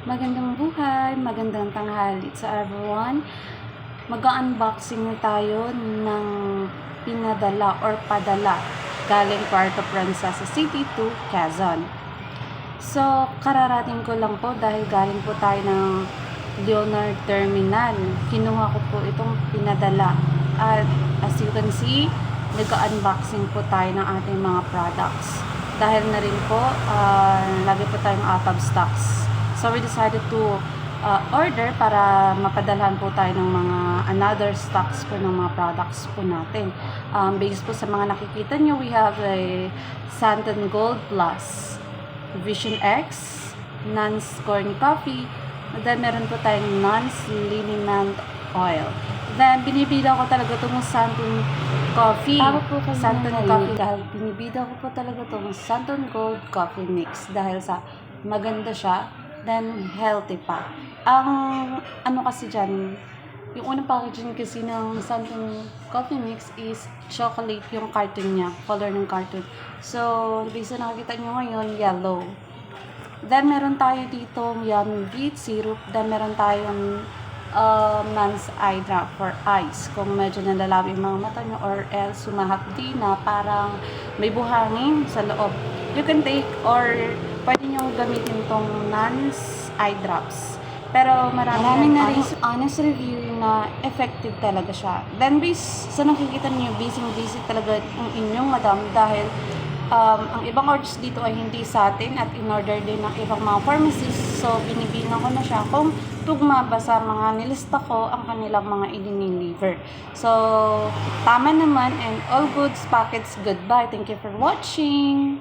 Magandang buhay, magandang tanghali sa everyone. Mag-unboxing tayo ng pinadala or padala galing Puerto Princesa City to Quezon. So, kararating ko lang po dahil galing po tayo ng Leonard Terminal. Kinuha ko po itong pinadala. At as you can see, nag-unboxing po tayo ng ating mga products. Dahil na rin po, lagi po tayong out of stocks. So, we decided to order para mapadalhan po tayo ng mga another stocks po ng mga products po natin. Based po sa mga nakikita nyo, we have a Santon Gold Plus, Vision X, Nance Corn Coffee, then meron po tayong Nance Liniment Oil. Then, binibida ko talaga itong Santon Coffee. Santon Coffee dahil binibida ko po talaga itong Santon Gold Coffee Mix dahil sa maganda siya, then healthy pa. Ang ano kasi dyan, yung unang packaging kasi ng Santon Coffee Mix is chocolate yung carton niya, color ng carton. So, bisa nakikita nyo ngayon, yellow. Then, meron tayo dito yung beet syrup. Then, meron tayong Nance eye drop for eyes. Kung medyo nalalabi yung mga mata nyo or else sumahapdi na parang may buhangin sa loob. You can take or pwede nyo gamitin tong Nance eye drops. Pero maraming na rin honest review na effective talaga siya. Then, based sa nakikita niyo, busy talaga ang inyong madam dahil ang ibang orders dito ay hindi sa atin at in-order din ng ibang mga pharmacies. So, binibilang ko na siya kung tugma ba sa mga nilista ko ang kanilang mga i-deliver. So, tama naman and all goods packets goodbye. Thank you for watching!